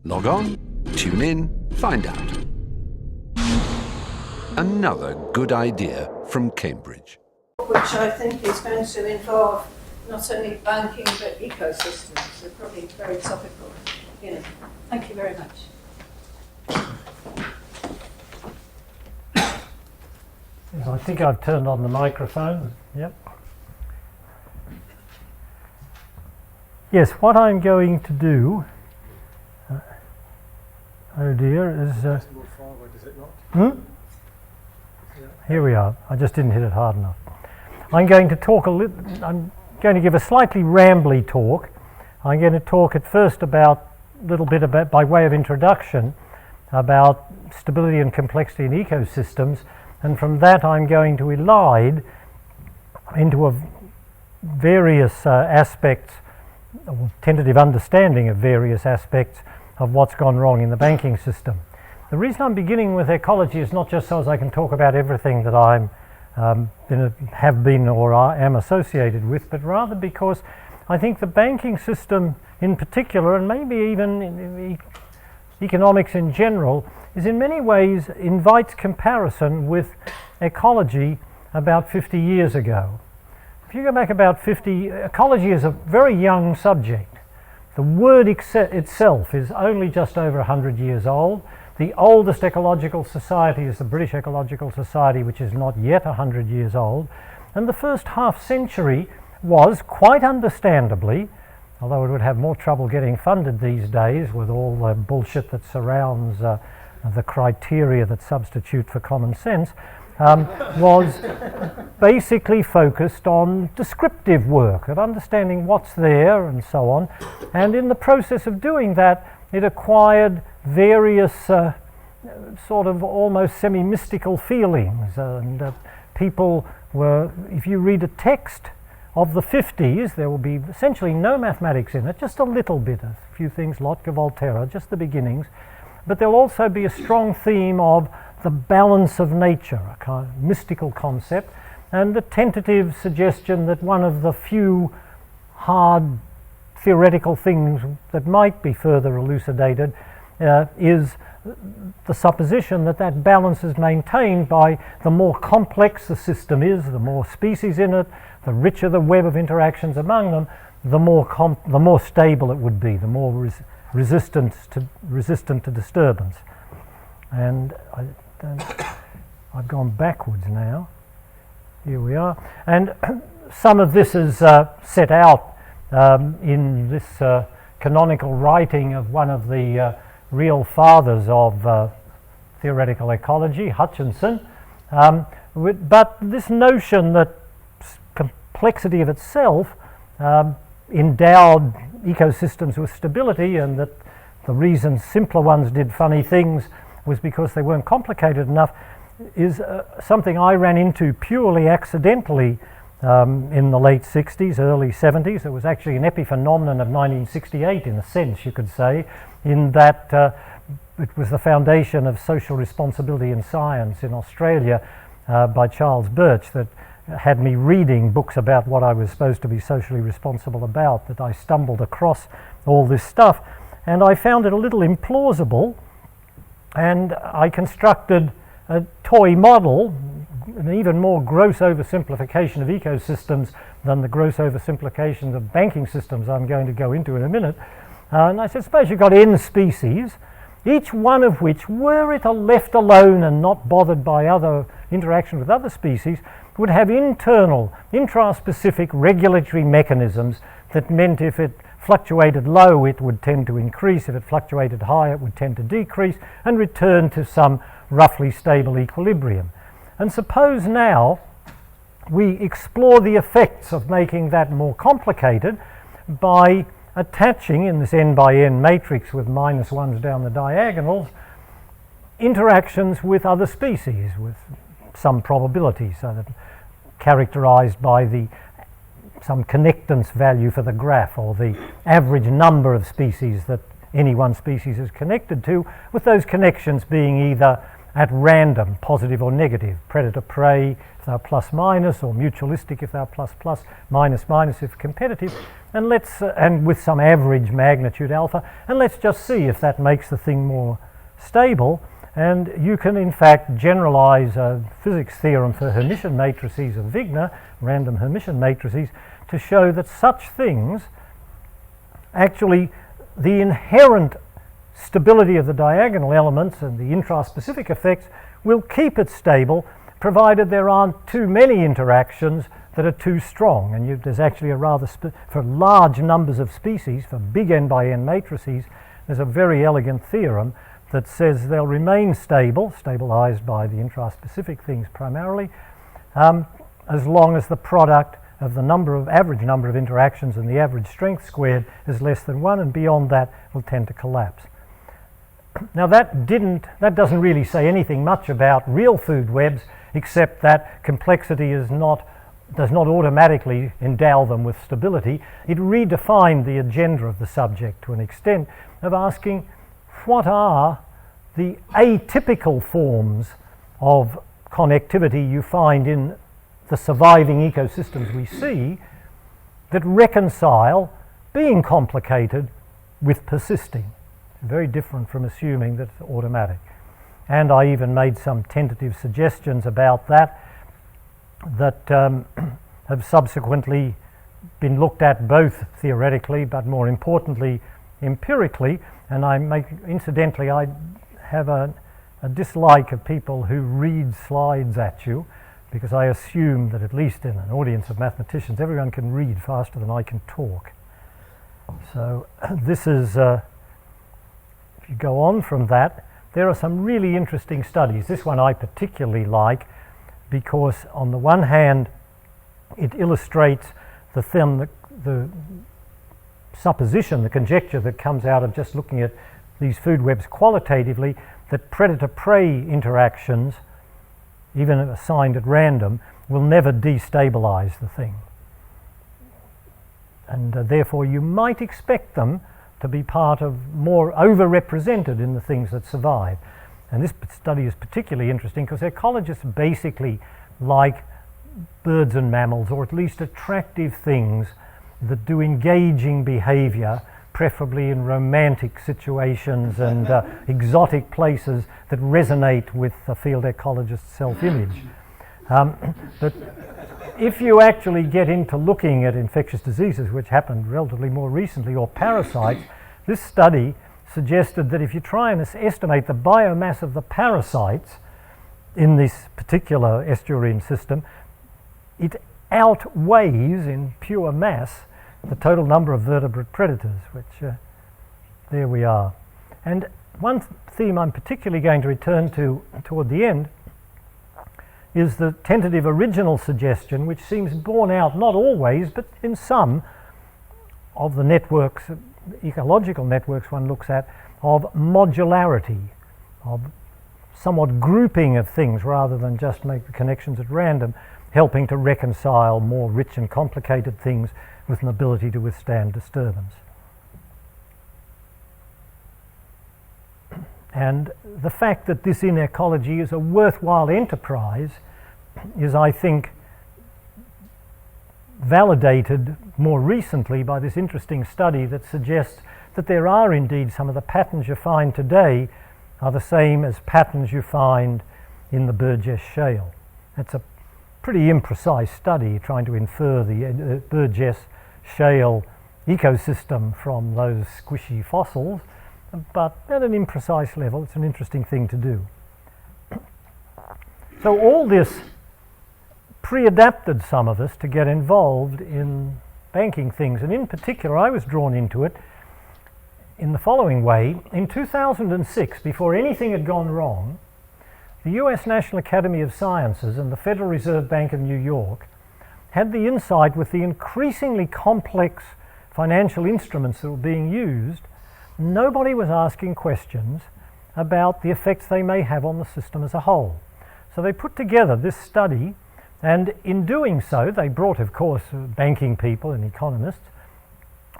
Log on, tune in, find out. Another good idea from Cambridge. Which I think is going to involve not only banking but ecosystems. So probably very topical. Thank you very much. I think I've turned on the microphone. Yep. Yes, what I'm going to do, oh dear, is... Here we are. I just didn't hit it hard enough. I'm going to talk I'm going to give a slightly rambly talk. I'm going to talk at first about a little bit about, by way of introduction, about stability and complexity in ecosystems, and from that I'm going to elide into various aspects, or tentative understanding of various aspects of what's gone wrong in the banking system. The reason I'm beginning with ecology is not just so as I can talk about everything that I'm have been or am associated with, but rather because I think the banking system in particular, and maybe even in economics in general, is in many ways invites comparison with ecology about 50 years ago. If you go back about 50, ecology is a very young subject. The word itself is only just over 100 years old. The oldest ecological society is the British Ecological Society, which is not yet 100 years old. And the first half century was, quite understandably, although it would have more trouble getting funded these days with all the bullshit that surrounds the criteria that substitute for common sense, was basically focused on descriptive work, of understanding what's there and so on. And in the process of doing that, it acquired various sort of almost semi-mystical feelings. And people were, if you read a text of the 50s, there will be essentially no mathematics in it, just a little bit, a few things, Lotka, Volterra, just the beginnings. But there'll also be a strong theme of the balance of nature, a kind of mystical concept, and the tentative suggestion that one of the few hard theoretical things that might be further elucidated is the supposition that that balance is maintained by the more complex the system is, the more species in it, the richer the web of interactions among them, the more stable it would be, the more resistant to disturbance. And I've gone backwards now. Here we are. And some of this is set out in this canonical writing of one of the real fathers of theoretical ecology, Hutchinson. But this notion that complexity of itself endowed ecosystems with stability, and that the reason simpler ones did funny things was because they weren't complicated enough, is something I ran into purely accidentally in the late 60s, early 70s. It was actually an epiphenomenon of 1968, in a sense, you could say, in that it was the foundation of social responsibility in science in Australia by Charles Birch that had me reading books about what I was supposed to be socially responsible about, that I stumbled across all this stuff. And I found it a little implausible, and I constructed a toy model, an even more gross oversimplification of ecosystems than the gross oversimplification of banking systems I'm going to go into in a minute. And I said, suppose you've got n species, each one of which, were it left alone and not bothered by other interaction with other species, would have internal, intraspecific regulatory mechanisms that meant if it fluctuated low, it would tend to increase. If it fluctuated high, it would tend to decrease and return to some roughly stable equilibrium. And suppose now we explore the effects of making that more complicated by attaching, in this n by n matrix with minus ones down the diagonals, interactions with other species with some probability, so that characterized by some connectance value for the graph, or the average number of species that any one species is connected to, with those connections being either at random, positive or negative, predator-prey if they're plus minus, or mutualistic if they're plus plus, minus minus if competitive, and and with some average magnitude alpha, and let's just see if that makes the thing more stable. And you can in fact generalize a physics theorem for Hermitian matrices of Wigner, random Hermitian matrices, to show that such things, actually the inherent stability of the diagonal elements and the intraspecific effects will keep it stable, provided there aren't too many interactions that are too strong. And there's actually a rather, for large numbers of species, for big n by n matrices, there's a very elegant theorem that says they'll remain stable, stabilized by the intraspecific things primarily, as long as the product of the average number of interactions and the average strength squared is less than 1, and beyond that will tend to collapse. Now that doesn't really say anything much about real food webs, except that complexity does not automatically endow them with stability. It redefined the agenda of the subject to an extent of asking what are the atypical forms of connectivity you find in the surviving ecosystems we see that reconcile being complicated with persisting. Very different from assuming that it's automatic. And I even made some tentative suggestions about that have subsequently been looked at both theoretically but more importantly empirically. And incidentally, I have a dislike of people who read slides at you, because I assume that at least in an audience of mathematicians everyone can read faster than I can talk. So this is if you go on from that, there are some really interesting studies. This one I particularly like because on the one hand it illustrates the supposition, the conjecture that comes out of just looking at these food webs qualitatively, that predator-prey interactions, even assigned at random, will never destabilize the thing. And therefore you might expect them to be part of more overrepresented in the things that survive. And this study is particularly interesting because ecologists basically like birds and mammals, or at least attractive things that do engaging behavior, preferably in romantic situations and exotic places that resonate with the field ecologist's self-image. But if you actually get into looking at infectious diseases, which happened relatively more recently, or parasites, this study suggested that if you try and estimate the biomass of the parasites in this particular estuarine system, it outweighs in pure mass the total number of vertebrate predators, which there we are. And one theme I'm particularly going to return to toward the end is the tentative original suggestion, which seems borne out not always but in some of the networks, ecological networks one looks at, of modularity, of somewhat grouping of things rather than just make the connections at random, helping to reconcile more rich and complicated things with an ability to withstand disturbance. And the fact that this in ecology is a worthwhile enterprise is, I think, validated more recently by this interesting study that suggests that there are indeed some of the patterns you find today are the same as patterns you find in the Burgess shale. It's a pretty imprecise study trying to infer the Burgess shale ecosystem from those squishy fossils, but at an imprecise level it's an interesting thing to do. So all this pre-adapted some of us to get involved in banking things, and in particular I was drawn into it in the following way. In 2006, before anything had gone wrong, the US National Academy of Sciences and the Federal Reserve Bank of New York had the insight, with the increasingly complex financial instruments that were being used, nobody was asking questions about the effects they may have on the system as a whole. So they put together this study, and in doing so they brought, of course, banking people and economists,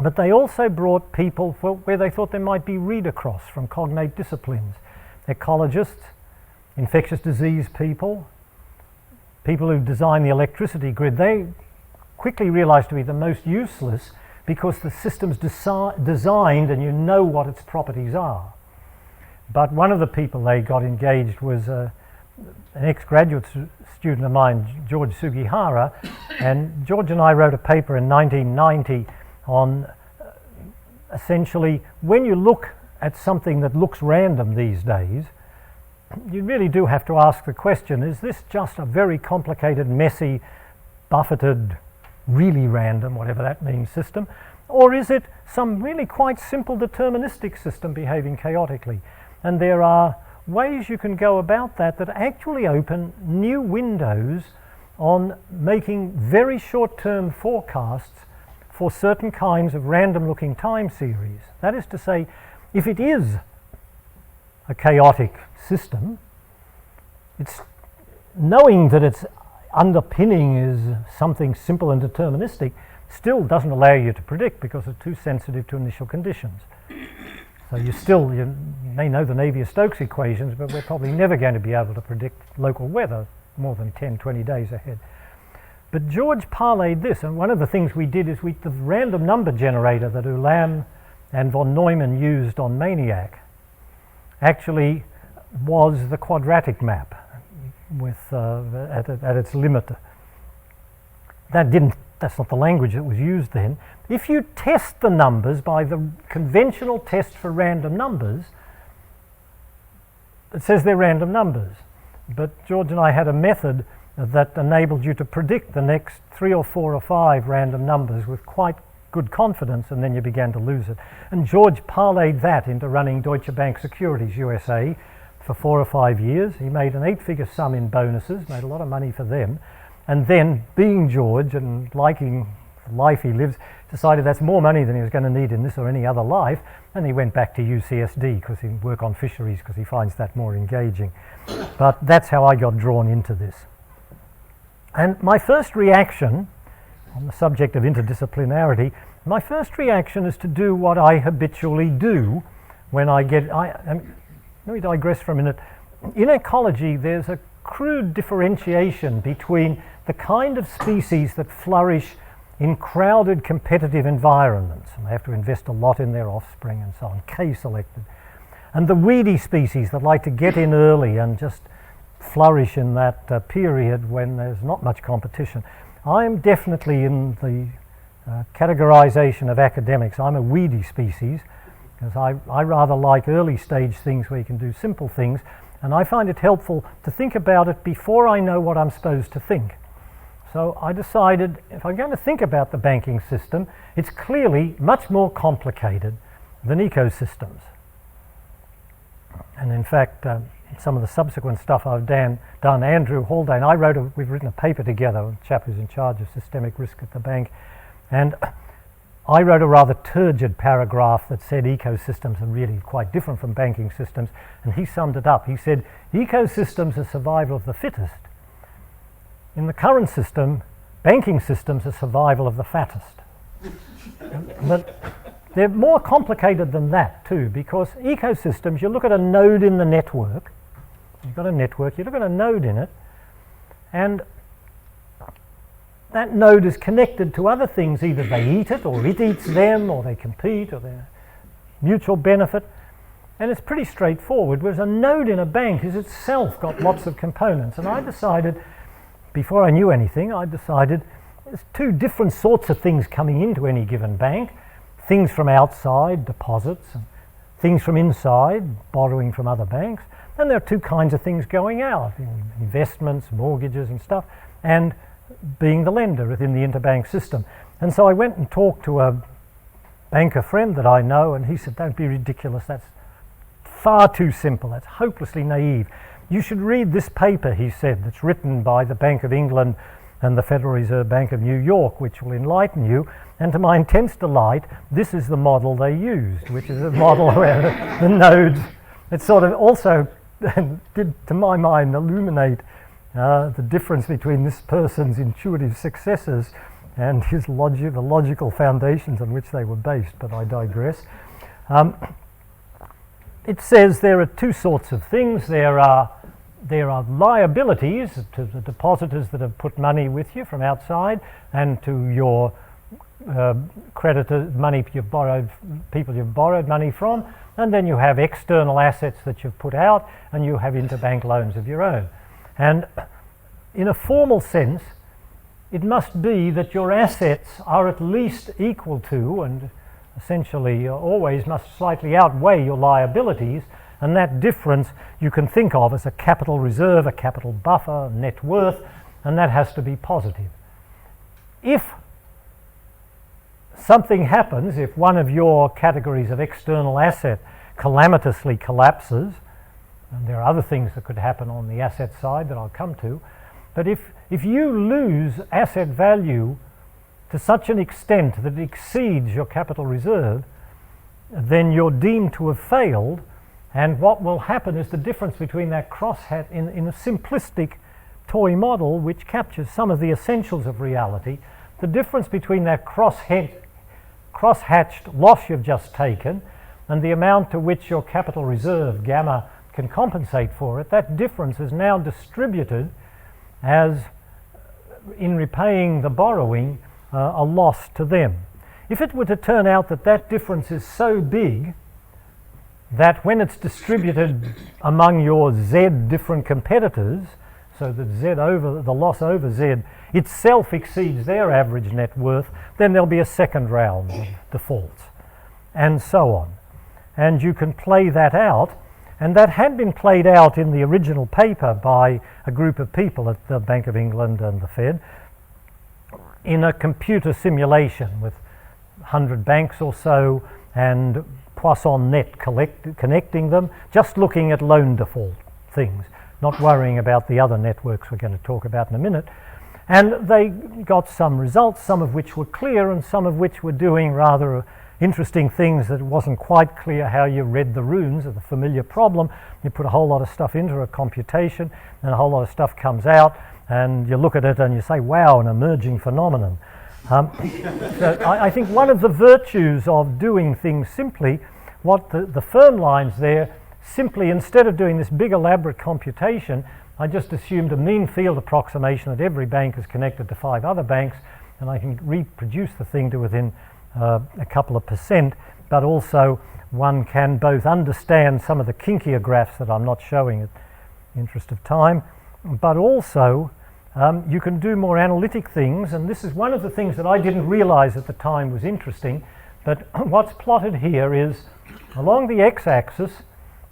but they also brought people where they thought there might be read across from cognate disciplines, ecologists, infectious disease people, people who design the electricity grid, they quickly realized to be the most useless because the system's designed and you know what its properties are. But one of the people they got engaged was an ex-graduate student of mine, George Sugihara, and George and I wrote a paper in 1990 on essentially when you look at something that looks random these days, you really do have to ask the question, is this just a very complicated, messy, buffeted, really random, whatever that means, system, or is it some really quite simple deterministic system behaving chaotically? And there are ways you can go about that that actually open new windows on making very short-term forecasts for certain kinds of random-looking time series. That is to say, if it is a chaotic system, it's knowing that its underpinning is something simple and deterministic still doesn't allow you to predict because it's too sensitive to initial conditions. So you may know the Navier-Stokes equations, but we're probably never going to be able to predict local weather more than 10, 20 days ahead. But George parlayed this, and one of the things we did is the random number generator that Ulam and von Neumann used on MANIAC actually was the quadratic map with at its limit. That's not the language that was used then. If you test the numbers by the conventional test for random numbers, it says they're random numbers. But George and I had a method that enabled you to predict the next 3 or 4 or 5 random numbers with quite good confidence, and then you began to lose it. And George parlayed that into running Deutsche Bank Securities USA for 4 or 5 years. He made an 8-figure sum in bonuses, made a lot of money for them, and then, being George and liking the life he lives, decided that's more money than he was going to need in this or any other life, and he went back to UCSD because he work on fisheries because he finds that more engaging. But that's how I got drawn into this. And my first reaction on the subject of interdisciplinarity, my first reaction is to do what I habitually do when I get... let me digress for a minute. In ecology, there's a crude differentiation between the kind of species that flourish in crowded competitive environments, and they have to invest a lot in their offspring and so on, K-selected, and the weedy species that like to get in early and just flourish in that period when there's not much competition. I'm definitely in the categorization of academics. I'm a weedy species because I rather like early stage things where you can do simple things, and I find it helpful to think about it before I know what I'm supposed to think. So I decided if I'm going to think about the banking system, it's clearly much more complicated than ecosystems. And in fact, some of the subsequent stuff I've done, Andrew Haldane, we've written a paper together, a chap who's in charge of systemic risk at the bank, and I wrote a rather turgid paragraph that said ecosystems are really quite different from banking systems, and he summed it up. He said, ecosystems are survival of the fittest. In the current system, banking systems are survival of the fattest. But they're more complicated than that too, because ecosystems, you look at a node in the network, you've got a network, you look at a node in it, and that node is connected to other things. Either they eat it, or it eats them, or they compete, or they're mutual benefit. And it's pretty straightforward, whereas a node in a bank is itself got lots of components. And I decided, before I knew anything, there's 2 different sorts of things coming into any given bank. Things from outside, deposits, and things from inside, borrowing from other banks. And there are 2 kinds of things going out, investments, mortgages and stuff, and being the lender within the interbank system. And so I went and talked to a banker friend that I know, and he said, don't be ridiculous, that's far too simple, that's hopelessly naive. You should read this paper, he said, that's written by the Bank of England and the Federal Reserve Bank of New York, which will enlighten you. And to my intense delight, this is the model they used, which is a model where the nodes, it sort of also did, to my mind, illuminate the difference between this person's intuitive successes and his the logical foundations on which they were based, but I digress. It says there are 2 sorts of things. There are there are liabilities to the depositors that have put money with you from outside, and to your creditors, money you've borrowed, people you've borrowed money from, and then you have external assets that you've put out, and you have interbank loans of your own. And in a formal sense, it must be that your assets are at least equal to, and essentially always must slightly outweigh your liabilities, and that difference you can think of as a capital reserve, a capital buffer, net worth, and that has to be positive. If something happens, if one of your categories of external asset calamitously collapses, and there are other things that could happen on the asset side that I'll come to, but if you lose asset value to such an extent that it exceeds your capital reserve, then you're deemed to have failed, and what will happen is the difference between that crosshatch in a simplistic toy model which captures some of the essentials of reality, the difference between that crosshatched loss you've just taken and the amount to which your capital reserve, gamma, can compensate for it, that difference is now distributed as, in repaying the borrowing, a loss to them. If it were to turn out that that difference is so big that when it's distributed among your Z different competitors, so that the loss over Z itself exceeds their average net worth, then there'll be a second round of defaults, and so on. And you can play that out, and that had been played out in the original paper by a group of people at the Bank of England and the Fed in a computer simulation with 100 banks or so and Poisson-net connecting them, just looking at loan default things, not worrying about the other networks we're going to talk about in a minute. And they got some results, some of which were clear and some of which were doing rather interesting things that it wasn't quite clear how you read the runes of the familiar problem. You put a whole lot of stuff into a computation and a whole lot of stuff comes out, and you look at it and you say, wow, an emerging phenomenon. So I think one of the virtues of doing things simply, what the firm lines there, simply instead of doing this big elaborate computation, I just assumed a mean field approximation that every bank is connected to 5 other banks, and I can reproduce the thing to within a couple of percent, but also one can both understand some of the kinkier graphs that I'm not showing in the interest of time, but also you can do more analytic things, and this is one of the things that I didn't realize at the time was interesting, but what's plotted here is along the x-axis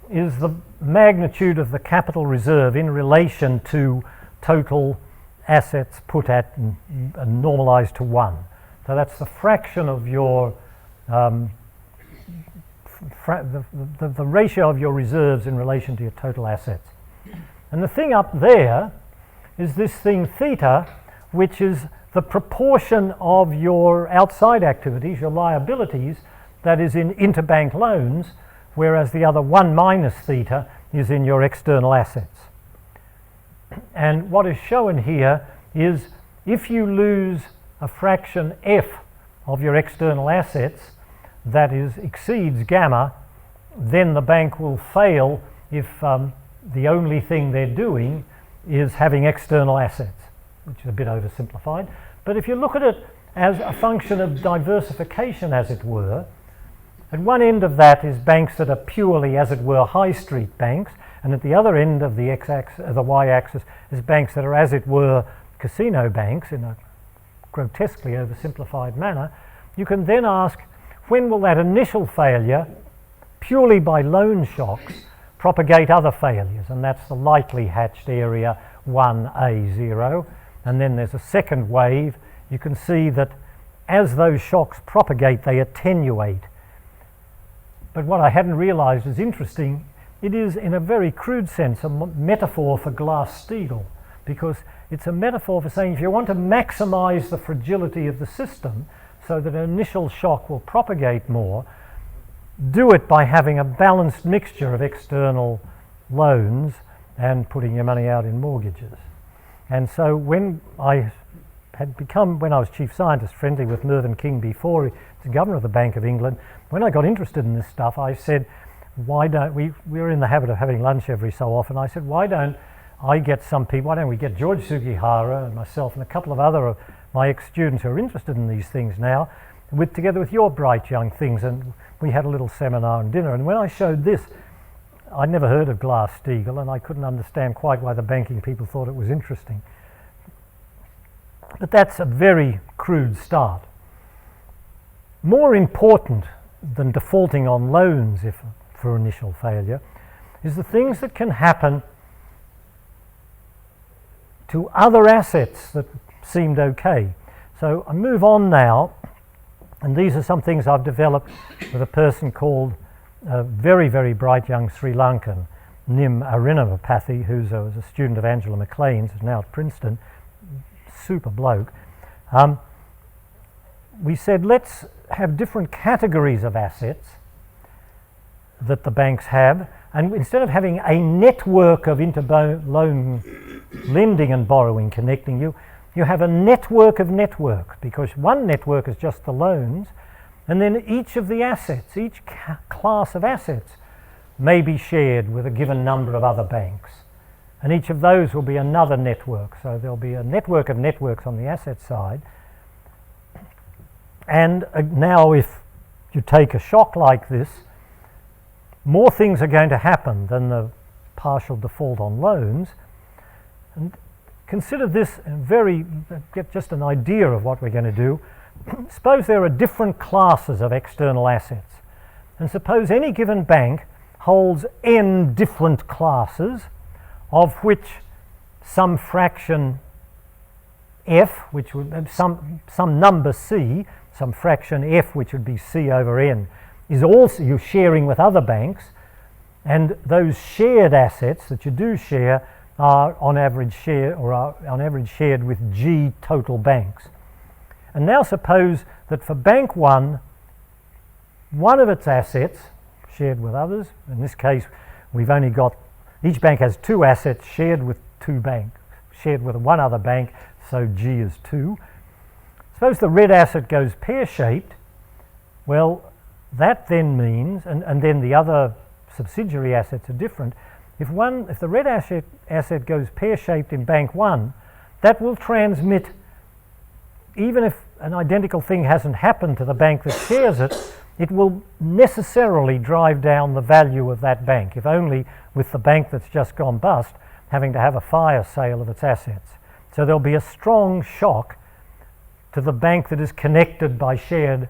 is the magnitude of the capital reserve in relation to total assets put at and normalized to 1. So that's the fraction of your, the ratio of your reserves in relation to your total assets. And the thing up there is this thing theta, which is the proportion of your outside activities, your liabilities, that is in interbank loans, whereas the other 1 minus theta is in your external assets. And what is shown here is if you lose a fraction f of your external assets that exceeds gamma, then the bank will fail if the only thing they're doing is having external assets, which is a bit oversimplified. But if you look at it as a function of diversification, as it were, at one end of that is banks that are purely, as it were, high street banks, and at the other end of the x-axis, the y-axis, is banks that are, as it were, casino banks in a grotesquely oversimplified manner. You can then ask, when will that initial failure, purely by loan shocks, propagate other failures? And that's the lightly hatched area 1A0. And then there's a second wave. You can see that as those shocks propagate, they attenuate. But what I hadn't realized is interesting. It is, in a very crude sense, a metaphor for Glass-Steagall, because it's a metaphor for saying if you want to maximize the fragility of the system so that an initial shock will propagate more, do it by having a balanced mixture of external loans and putting your money out in mortgages. And so when I had become, when I was chief scientist, friendly with Mervyn King before he was governor of the Bank of England, when I got interested in this stuff, I said, why don't we were in the habit of having lunch every so often. I said, why don't I get some people, why don't we get George Sugihara and myself and a couple of other of my ex-students who are interested in these things now, together with your bright young things, and we had a little seminar and dinner. And when I showed this, I'd never heard of Glass-Steagall, and I couldn't understand quite why the banking people thought it was interesting. But that's a very crude start. More important than defaulting on loans for initial failure is the things that can happen to other assets that seemed okay. So I move on now, and these are some things I've developed with a person called a very, very bright young Sri Lankan, Nim Arinavapathy, who was a student of Angela McLean's, who's now at Princeton, super bloke. We said, let's have different categories of assets that the banks have, and instead of having a network of interloan lending and borrowing connecting you, you have a network of networks, because one network is just the loans, and then each of the assets, each class of assets may be shared with a given number of other banks. And each of those will be another network. So there'll be a network of networks on the asset side. And now if you take a shock like this, more things are going to happen than the partial default on loans. And consider this get just an idea of what we're going to do. Suppose there are different classes of external assets. And suppose any given bank holds n different classes, of which some fraction f, which would some number c, some fraction f, which would be c over n, is also you're sharing with other banks, and those shared assets that you do share are on average shared with g total banks. And now suppose that for bank one of its assets shared with others, in this case we've only got, each bank has two assets shared with two banks, shared with one other bank, so G is 2. Suppose the red asset goes pear-shaped. Well, that then means, and then the other subsidiary assets are different. If the red asset goes pear-shaped in bank 1, that will transmit, even if an identical thing hasn't happened to the bank that shares it, it will necessarily drive down the value of that bank, if only with the bank that's just gone bust having to have a fire sale of its assets. So there'll be a strong shock to the bank that is connected by shared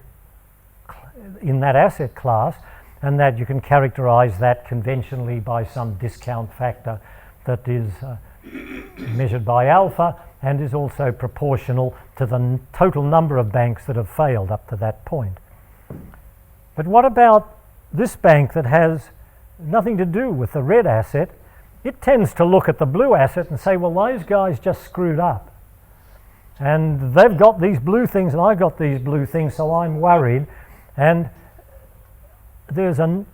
in that asset class, and that you can characterize that conventionally by some discount factor that is measured by alpha and is also proportional to the total number of banks that have failed up to that point. But what about this bank that has nothing to do with the red asset? It tends to look at the blue asset and say, well, those guys just screwed up. And they've got these blue things and I've got these blue things, so I'm worried. And there's a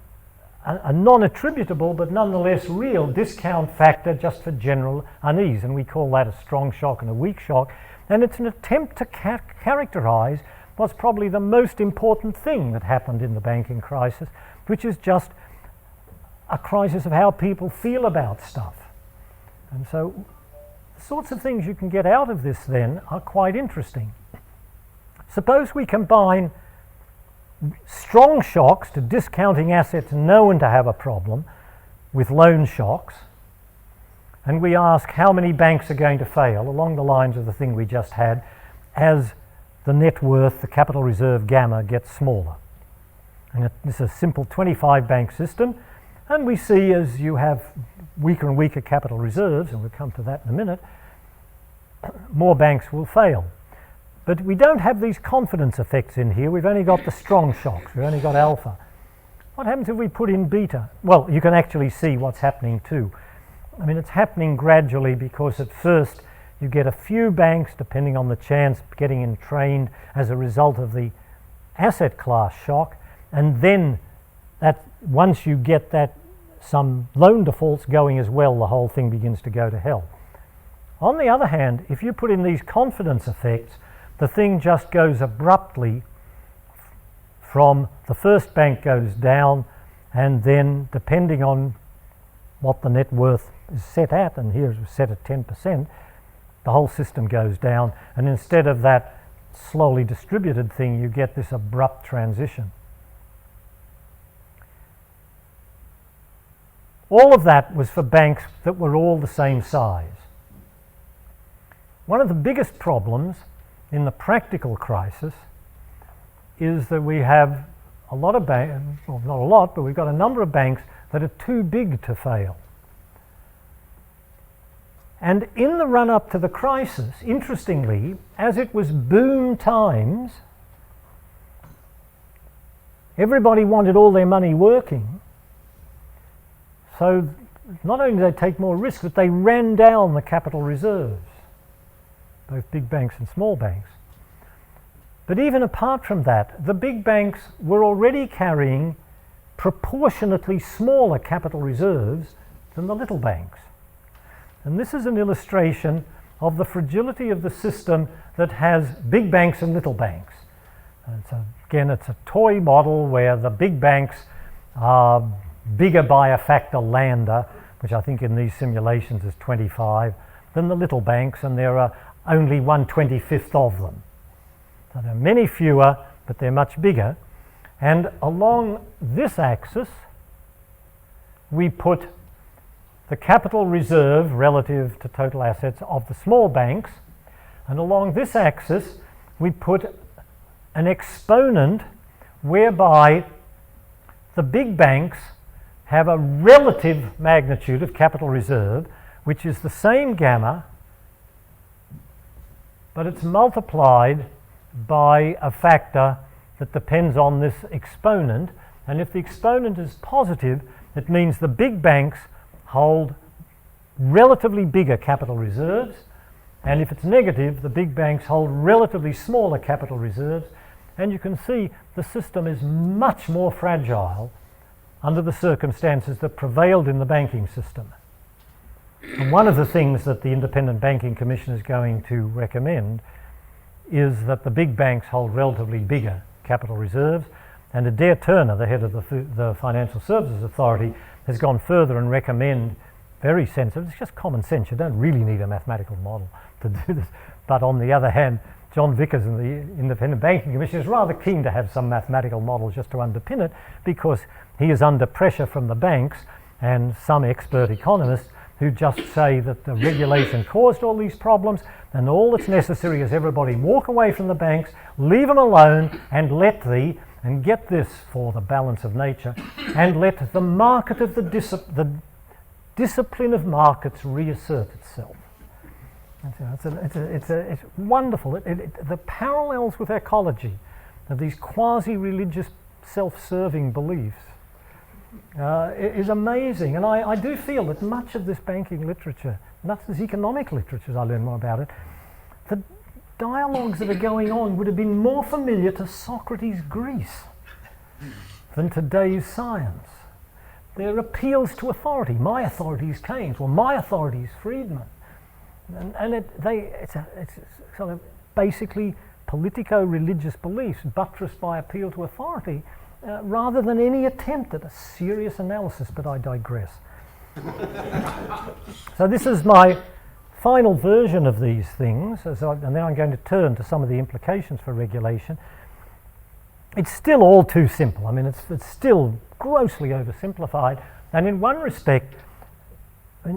non-attributable but nonetheless real discount factor just for general unease. And we call that a strong shock and a weak shock. And it's an attempt to characterize what's probably the most important thing that happened in the banking crisis, which is just a crisis of how people feel about stuff. And so the sorts of things you can get out of this then are quite interesting. Suppose we combine strong shocks to discounting assets known to have a problem with loan shocks, and we ask how many banks are going to fail along the lines of the thing we just had as the net worth, the capital reserve gamma, gets smaller. And this is a simple 25 bank system, and we see as you have weaker and weaker capital reserves, and we'll come to that in a minute, more banks will fail. But we don't have these confidence effects in here. We've only got the strong shocks. We've only got alpha. What happens if we put in beta? Well, you can actually see what's happening too. I mean, it's happening gradually because at first you get a few banks, depending on the chance, getting entrained as a result of the asset class shock, and then that once you get that some loan defaults going as well, the whole thing begins to go to hell. On the other hand, if you put in these confidence effects, the thing just goes abruptly from the first bank goes down, and then depending on what the net worth is set at, and here it's set at 10%, the whole system goes down, and instead of that slowly distributed thing, you get this abrupt transition. All of that was for banks that were all the same size. One of the biggest problems in the practical crisis is that we have a lot of banks, well, not a lot, but we've got a number of banks that are too big to fail. And in the run-up to the crisis, interestingly, as it was boom times, everybody wanted all their money working. So not only did they take more risk, but they ran down the capital reserves, both big banks and small banks. But even apart from that, the big banks were already carrying proportionately smaller capital reserves than the little banks. And this is an illustration of the fragility of the system that has big banks and little banks. And so again, it's a toy model where the big banks are bigger by a factor lambda, which I think in these simulations is 25, than the little banks, and there are only 1/25 of them. So there are many fewer, but they're much bigger. And along this axis, we put the capital reserve relative to total assets of the small banks, and along this axis, we put an exponent whereby the big banks have a relative magnitude of capital reserve, which is the same gamma, but it's multiplied by a factor that depends on this exponent. And if the exponent is positive, it means the big banks hold relatively bigger capital reserves, and if it's negative, the big banks hold relatively smaller capital reserves. And you can see the system is much more fragile under the circumstances that prevailed in the banking system. And one of the things that the Independent Banking Commission is going to recommend is that the big banks hold relatively bigger capital reserves. And Adair Turner, the head of the Financial Services Authority, has gone further and recommend, very sensitive, it's just common sense, you don't really need a mathematical model to do this. But on the other hand, John Vickers and the Independent Banking Commission is rather keen to have some mathematical models just to underpin it, because he is under pressure from the banks and some expert economists who just say that the regulation caused all these problems, and all that's necessary is everybody walk away from the banks, leave them alone, and and get this for the balance of nature, and let the market of the discipline of markets reassert itself. It's wonderful. The parallels with ecology of these quasi-religious self-serving beliefs is amazing. And I do feel that much of this banking literature, much of this economic literature as I learn more about it, the dialogues that are going on would have been more familiar to Socrates' Greece than today's science. Their appeals to authority. My authority is Keynes. Well, my authority is Friedman. And it's sort of basically politico-religious beliefs buttressed by appeal to authority, rather than any attempt at a serious analysis, but I digress. So this is my final version of these things, and then I'm going to turn to some of the implications for regulation. It's still all too simple. I mean, it's still grossly oversimplified, and in one respect,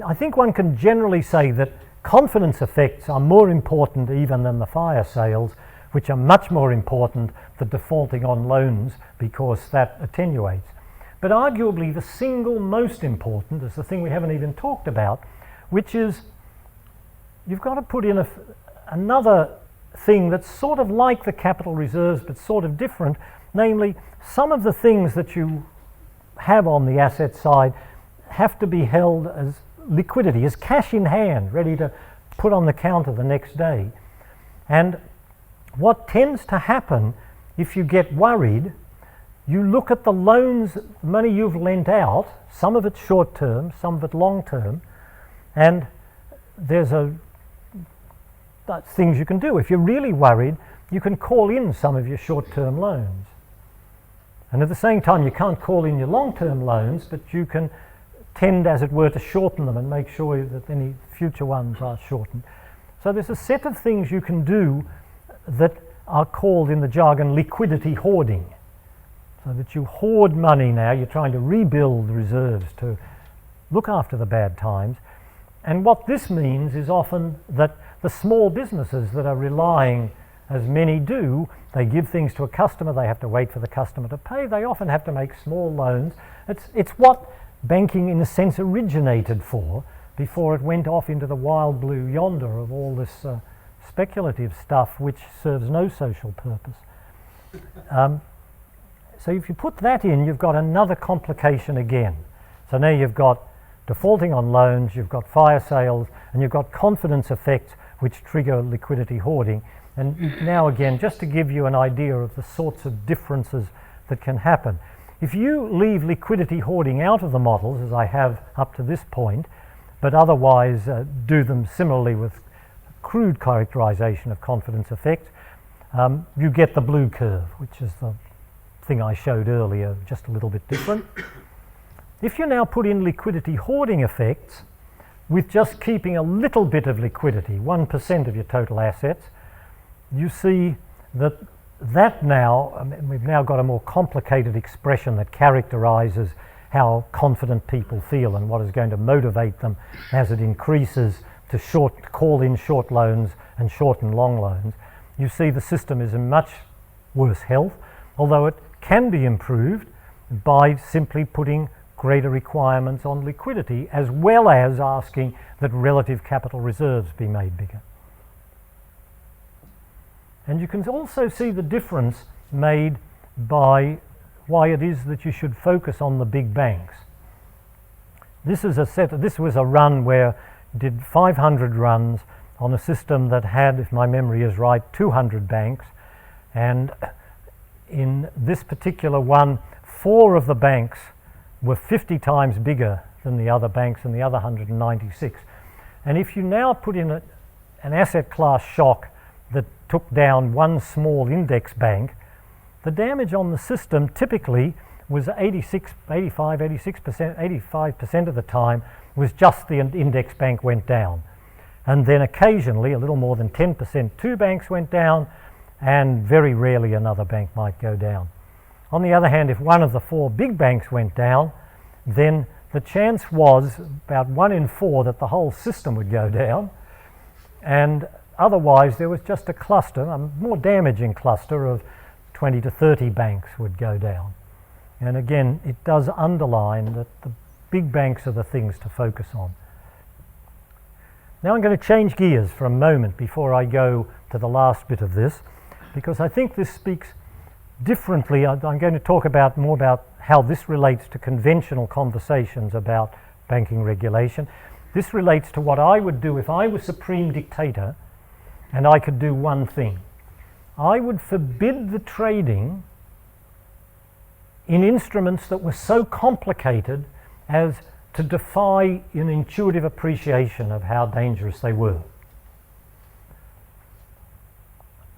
I think one can generally say that confidence effects are more important even than the fire sales, which are much more important than defaulting on loans, because that attenuates. But arguably the single most important is the thing we haven't even talked about, which is you've got to put in another thing that's sort of like the capital reserves but sort of different, namely some of the things that you have on the asset side have to be held as liquidity, as cash in hand, ready to put on the counter the next day. And what tends to happen if you get worried, you look at the loans, money you've lent out, some of it short term, some of it long term, and there's things you can do. If you're really worried, you can call in some of your short term loans. And at the same time, you can't call in your long term loans, but you can tend, as it were, to shorten them and make sure that any future ones are shortened. So there's a set of things you can do that are called in the jargon liquidity hoarding. So that you hoard money now, you're trying to rebuild reserves to look after the bad times. And what this means is often that the small businesses that are relying, as many do, they give things to a customer, they have to wait for the customer to pay, they often have to make small loans. It's what banking in a sense originated for before it went off into the wild blue yonder of all this speculative stuff which serves no social purpose. So if you put that in, you've got another complication again. So now you've got defaulting on loans, you've got fire sales, and you've got confidence effects which trigger liquidity hoarding. And now again, just to give you an idea of the sorts of differences that can happen. If you leave liquidity hoarding out of the models, as I have up to this point, but otherwise do them similarly with crude characterization of confidence effects, you get the blue curve, which is the thing I showed earlier, just a little bit different. If you now put in liquidity hoarding effects with just keeping a little bit of liquidity, 1% of your total assets, you see that now, we've now got a more complicated expression that characterizes how confident people feel and what is going to motivate them as it increases to call in short loans and shorten long loans. You see the system is in much worse health, although it can be improved by simply putting greater requirements on liquidity, as well as asking that relative capital reserves be made bigger. And you can also see the difference made by why it is that you should focus on the big banks. This was a run where you did 500 runs on a system that had, if my memory is right, 200 banks. And in this particular one, 4 of the banks were 50 times bigger than the other banks and the other 196. And if you now put in an asset class shock that took down one small index bank, the damage on the system typically was 85% of the time was just the index bank went down. And then occasionally, a little more than 10%, 2 banks went down, and very rarely another bank might go down. On the other hand, if one of the 4 big banks went down, then the chance was about 1 in 4 that the whole system would go down, and otherwise there was just a cluster, a more damaging cluster of 20 to 30 banks would go down. And again, it does underline that the big banks are the things to focus on. Now I'm going to change gears for a moment before I go to the last bit of this, because I think this speaks differently. I'm going to talk more about how this relates to conventional conversations about banking regulation. This relates to what I would do if I was supreme dictator and I could do one thing. I would forbid the trading in instruments that were so complicated as to defy an intuitive appreciation of how dangerous they were.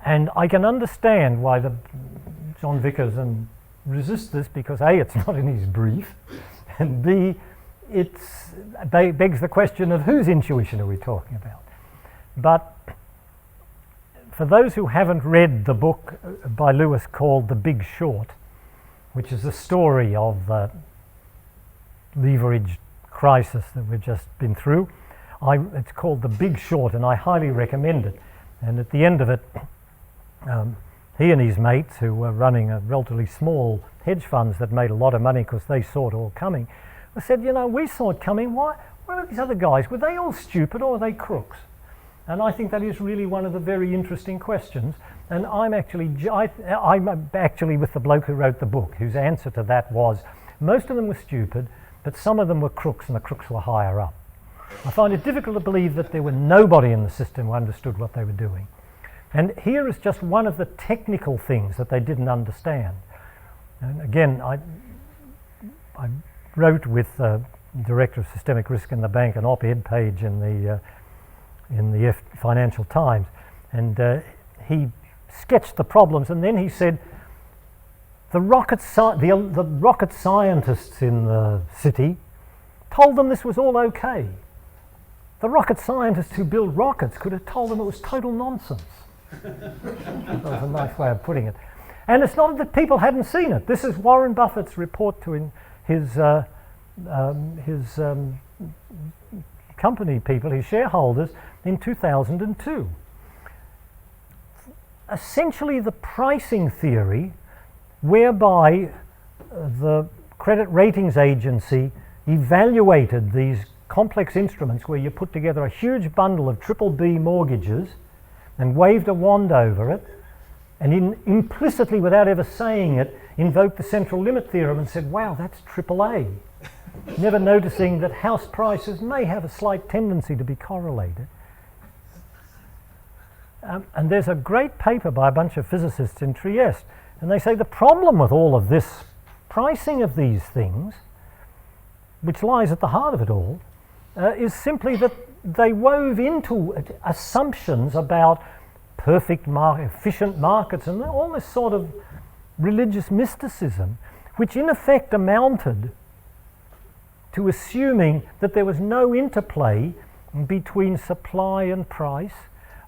And I can understand why John Vickers resists this, because A, it's not in his brief, and B, it begs the question of whose intuition are we talking about. But for those who haven't read the book by Lewis called The Big Short, which is the story of the leverage crisis that we've just been through, it's called The Big Short, and I highly recommend it. And at the end of it, he and his mates, who were running a relatively small hedge funds that made a lot of money because they saw it all coming, said, we saw it coming. Why are these other guys? Were they all stupid or were they crooks? And I think that is really one of the very interesting questions. And I'm actually with the bloke who wrote the book, whose answer to that was, most of them were stupid, but some of them were crooks, and the crooks were higher up. I find it difficult to believe that there were nobody in the system who understood what they were doing. And here is just one of the technical things that they didn't understand. And again, I wrote with the Director of Systemic Risk in the bank an op-ed page in the Financial Times, and he sketched the problems, and then he said, the rocket scientists in the city told them this was all okay. The rocket scientists who build rockets could have told them it was total nonsense. That was a nice way of putting it. And it's not that people hadn't seen it. This is Warren Buffett's report to his company people, his shareholders, in 2002. Essentially the pricing theory whereby the credit ratings agency evaluated these complex instruments where you put together a huge bundle of triple B mortgages and waved a wand over it and implicitly, without ever saying it, invoked the central limit theorem and said, wow, that's triple A. Never noticing that house prices may have a slight tendency to be correlated. And there's a great paper by a bunch of physicists in Trieste, and they say the problem with all of this pricing of these things, which lies at the heart of it all, is simply that they wove into assumptions about perfect efficient markets and all this sort of religious mysticism, which in effect amounted to assuming that there was no interplay between supply and price,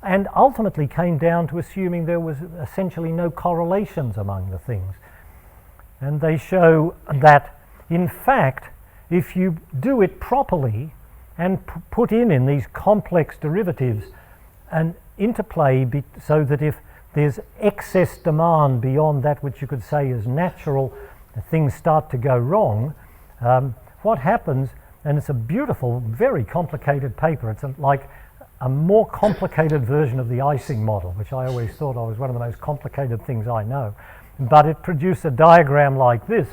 and ultimately came down to assuming there was essentially no correlations among the things. And they show that, in fact, if you do it properly and put in these complex derivatives an interplay so that if there's excess demand beyond that which you could say is natural, things start to go wrong, what happens, and it's a beautiful, very complicated paper, it's like a more complicated version of the icing model, which I always thought was one of the most complicated things I know. But it produced a diagram like this,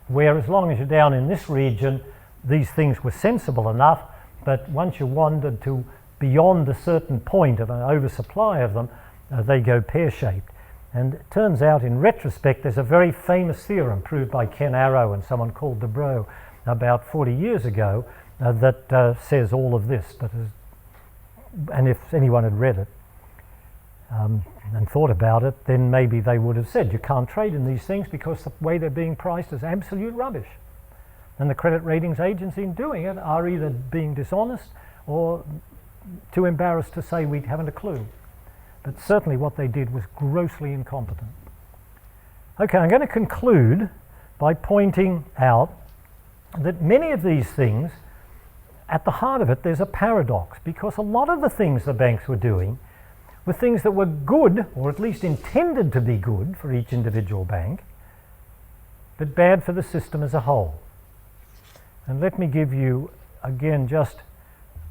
where as long as you're down in this region, these things were sensible enough, but once you wandered to beyond a certain point of an oversupply of them, they go pear-shaped. And it turns out, in retrospect, there's a very famous theorem proved by Ken Arrow and someone called De Broglie about 40 years ago that says all of this. And if anyone had read it and thought about it, then maybe they would have said you can't trade in these things because the way they're being priced is absolute rubbish. And the credit ratings agency in doing it are either being dishonest or too embarrassed to say we haven't a clue. But certainly what they did was grossly incompetent. Okay, I'm going to conclude by pointing out that many of these things, at the heart of it, there's a paradox, because a lot of the things the banks were doing were things that were good, or at least intended to be good for each individual bank, but bad for the system as a whole. And let me give you, again, just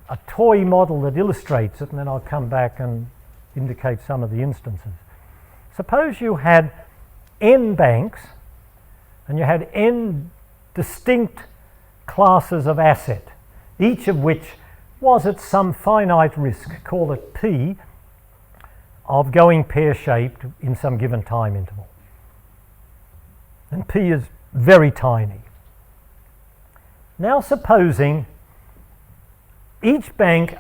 a toy model that illustrates it, and then I'll come back and indicate some of the instances. Suppose you had n banks, and you had n distinct classes of asset, each of which was at some finite risk, call it P, of going pear-shaped in some given time interval. And P is very tiny. Now supposing each bank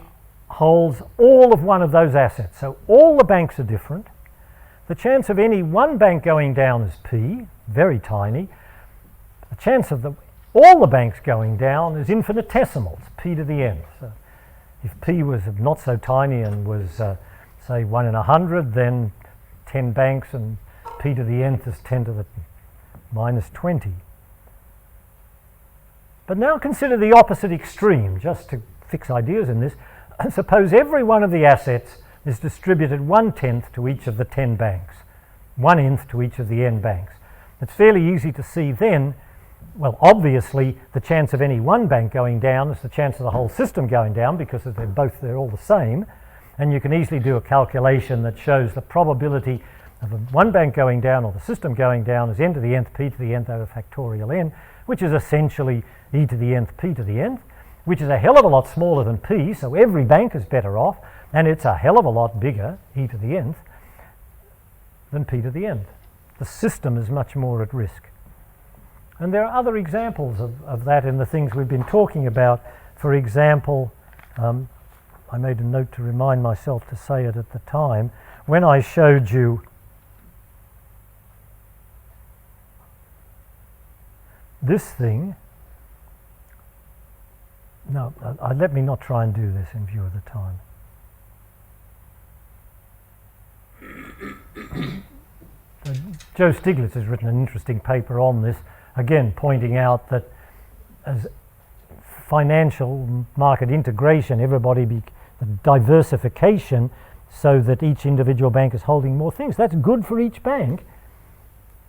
holds all of one of those assets, so all the banks are different. The chance of any one bank going down is P, very tiny. The chance of all the banks going down is infinitesimal, it's P to the n. So if P was not so tiny and was, say, 1 in 100, then 10 banks, and P to the nth is 10 to the minus 20. But now consider the opposite extreme, just to fix ideas in this. Suppose every one of the assets is distributed 1/10 to each of the 10 banks, 1/nth to each of the n banks. It's fairly easy to see then, well, obviously the chance of any one bank going down is the chance of the whole system going down, because they're all the same, and you can easily do a calculation that shows the probability of one bank going down or the system going down is n to the nth p to the nth over factorial n, which is essentially e to the nth p to the nth, which is a hell of a lot smaller than p, so every bank is better off, and it's a hell of a lot bigger, e to the nth, than p to the nth. The system is much more at risk. And there are other examples of that in the things we've been talking about. For example, I made a note to remind myself to say it at the time, when I showed you this thing, No, let me not try and do this in view of the time. Joe Stiglitz has written an interesting paper on this, again pointing out that as financial market integration, the diversification, so that each individual bank is holding more things. That's good for each bank,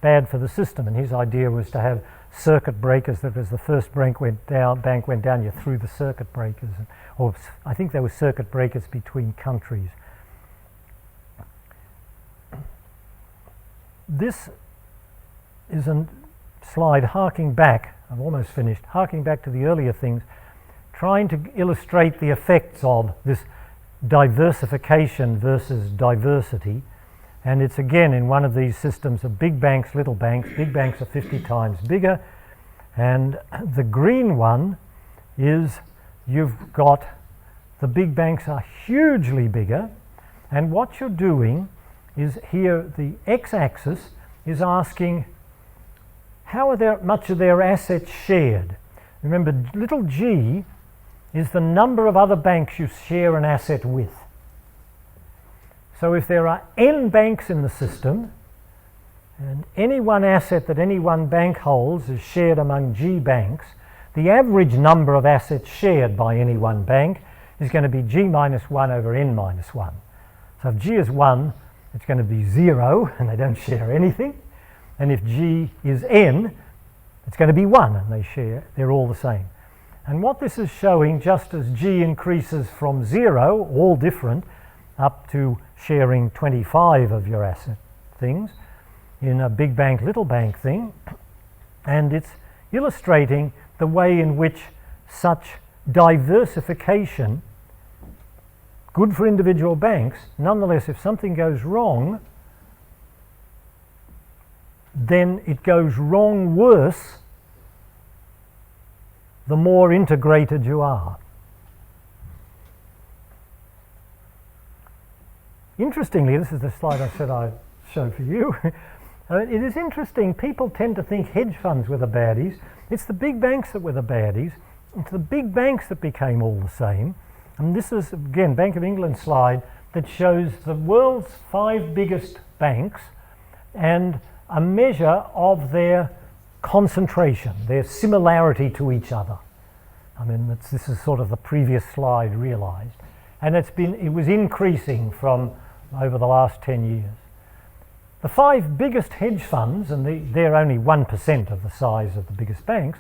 bad for the system. And his idea was to have circuit breakers, that as the first bank went down, you threw the circuit breakers. Or I think there were circuit breakers between countries. This is a slide harking back, I'm almost finished, harking back to the earlier things, trying to illustrate the effects of this diversification versus diversity. And it's again in one of these systems of big banks, little banks. Big banks are 50 times bigger. And the green one is you've got the big banks are hugely bigger. And what you're doing is here the x-axis is asking how are much of their assets shared. Remember, little g is the number of other banks you share an asset with. So if there are n banks in the system, and any one asset that any one bank holds is shared among g banks, the average number of assets shared by any one bank is going to be g minus 1 over n minus 1. So if g is 1, it's going to be 0, and they don't share anything. And if g is n, it's going to be 1, and they're all the same. And what this is showing, just as g increases from 0, all different, up to sharing 25 of your asset things in a big bank, little bank thing, and it's illustrating the way in which such diversification, good for individual banks, nonetheless, if something goes wrong, then it goes wrong worse the more integrated you are. Interestingly, this is the slide I said I'd show for you. It is interesting, people tend to think hedge funds were the baddies. It's the big banks that were the baddies. It's the big banks that became all the same. And this is, again, Bank of England slide that shows the world's 5 biggest banks and a measure of their concentration, their similarity to each other. I mean, this is sort of the previous slide realized. And it was increasing from over the last 10 years. The 5 biggest hedge funds, and they're only 1% of the size of the biggest banks,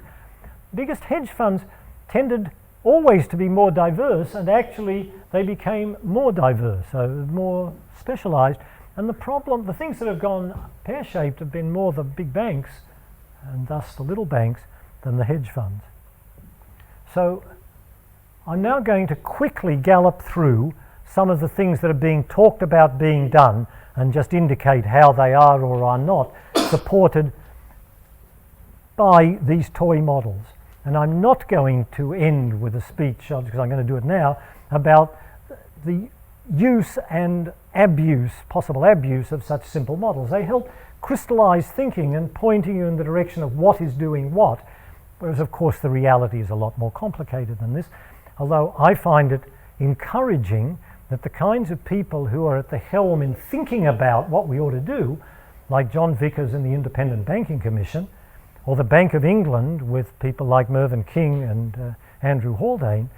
biggest hedge funds tended always to be more diverse, and actually they became more diverse, so more specialized. And the things that have gone pear-shaped have been more the big banks, and thus the little banks, than the hedge funds. So I'm now going to quickly gallop through some of the things that are being talked about being done and just indicate how they are or are not supported by these toy models. And I'm not going to end with a speech, because I'm going to do it now, about the use and abuse, possible abuse of such simple models. They help crystallize thinking and pointing you in the direction of what is doing what, whereas of course the reality is a lot more complicated than this, although I find it encouraging that the kinds of people who are at the helm in thinking about what we ought to do, like John Vickers and the Independent Banking Commission, or the Bank of England with people like Mervyn King and Andrew Haldane,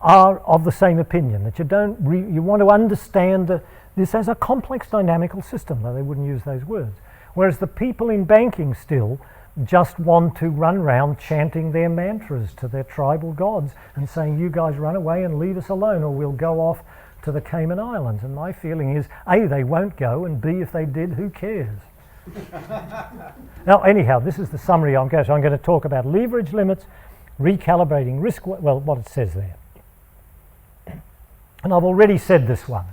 are of the same opinion, that you want to understand this as a complex dynamical system, though they wouldn't use those words. Whereas the people in banking still just want to run around chanting their mantras to their tribal gods and saying, you guys run away and leave us alone, or we'll go off to the Cayman Islands. And my feeling is, A, they won't go, and B, if they did, who cares? Now, anyhow, this is the summary I'm going to. So I'm going to talk about leverage limits, recalibrating risk, well, what it says there. And I've already said this one.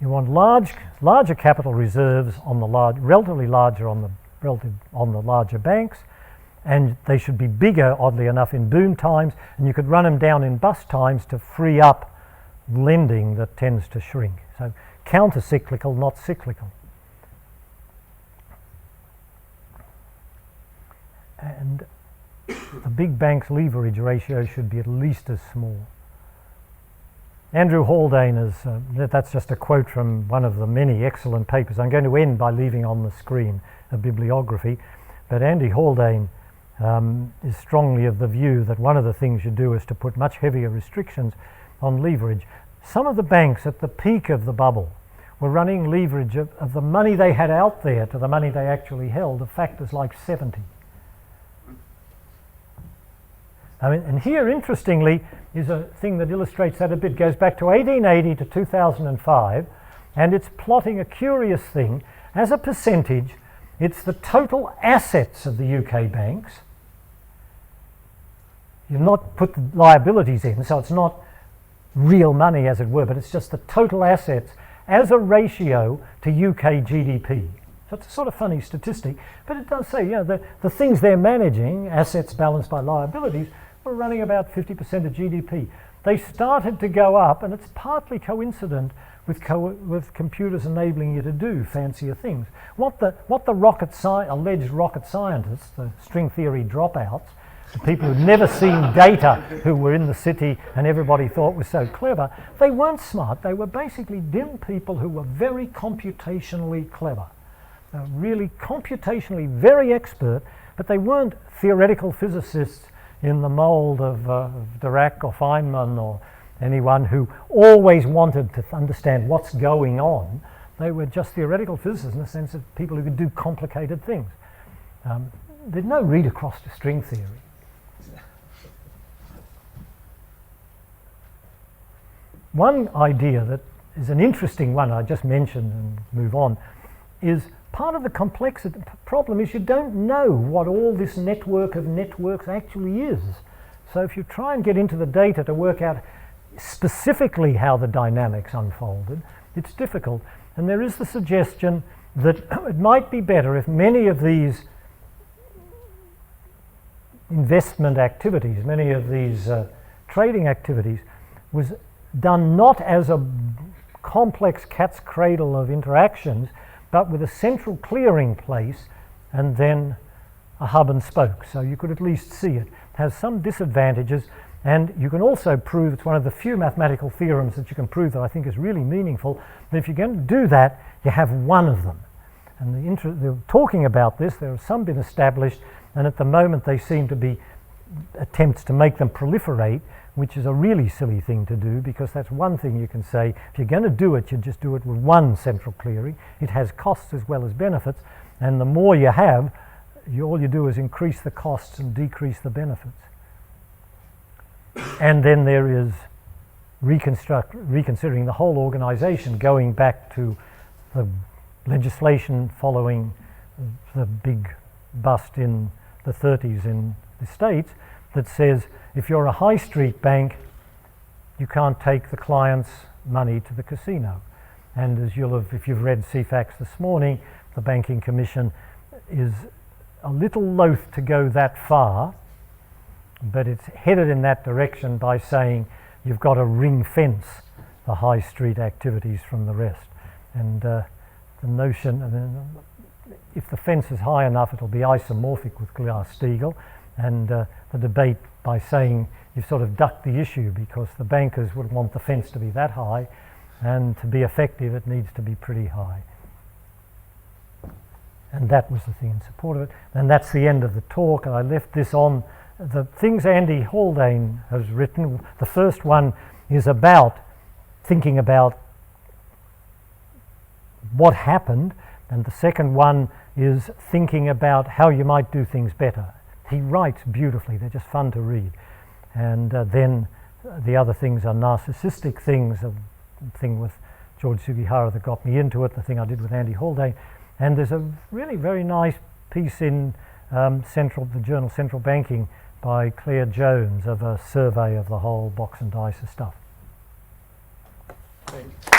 You want larger capital reserves on the relatively larger on the larger banks, and they should be bigger, oddly enough, in boom times, and you could run them down in bust times to free up lending that tends to shrink. So counter-cyclical, not cyclical. And the big bank's leverage ratio should be at least as small. Andrew Haldane is, that's just a quote from one of the many excellent papers. I'm going to end by leaving on the screen a bibliography, but Andy Haldane is strongly of the view that one of the things you do is to put much heavier restrictions on leverage. Some of the banks at the peak of the bubble were running leverage of the money they had out there to the money they actually held of factors like 70. I mean, and here, interestingly, is a thing that illustrates that a bit. It goes back to 1880 to 2005, and it's plotting a curious thing. As a percentage, it's the total assets of the UK banks. You've not put the liabilities in, so it's not real money, as it were, but it's just the total assets as a ratio to UK GDP. So it's a sort of funny statistic, but it does say, you know, the things they're managing, assets balanced by liabilities, were running about 50% of GDP. They started to go up, and it's partly coincident with computers enabling you to do fancier things. What the alleged rocket scientists, the string theory dropouts, the people who'd never seen data, who were in the city and everybody thought was so clever, they weren't smart. They were basically dim people who were very computationally clever. Really computationally very expert, but they weren't theoretical physicists in the mold of Dirac or Feynman or anyone who always wanted to understand what's going on. They were just theoretical physicists in the sense of people who could do complicated things. There's no read across to string theory. One idea that is an interesting one I just mentioned and move on is part of the complexity problem is you don't know what all this network of networks actually is. So if you try and get into the data to work out specifically how the dynamics unfolded, it's difficult. And there is the suggestion that it might be better if many of these investment activities, many of these trading activities was done not as a complex cat's cradle of interactions, but with a central clearing place and then a hub and spoke. So you could at least see it. It has some disadvantages, and you can also prove, it's one of the few mathematical theorems that you can prove that I think is really meaningful, that if you're going to do that, you have one of them. And they're talking about this, there have some been established, and at the moment they seem to be attempts to make them proliferate, which is a really silly thing to do, because that's one thing you can say, if you're going to do it, you just do it with one central clearing. It has costs as well as benefits, and the more you have, all you do is increase the costs and decrease the benefits. And then there is reconsidering the whole organization, going back to the legislation following the big bust in the 30s in the States that says if you're a high street bank, you can't take the client's money to the casino. And as you'll have, if you've read CFAX this morning, the Banking Commission is a little loath to go that far, but it's headed in that direction by saying you've got to ring fence the high street activities from the rest. And the notion, if the fence is high enough, it'll be isomorphic with Glass-Steagall, and the debate by saying you've sort of ducked the issue because the bankers would want the fence to be that high, and to be effective it needs to be pretty high. And that was the thing in support of it. And that's the end of the talk. I left this on the things Andy Haldane has written. The first one is about thinking about what happened, and the second one is thinking about how you might do things better. He writes beautifully, they're just fun to read. And then the other things are narcissistic things, the thing with George Sugihara that got me into it, the thing I did with Andy Haldane. And there's a really very nice piece in the journal Central Banking by Claire Jones of a survey of the whole box and dice of stuff. Thank you.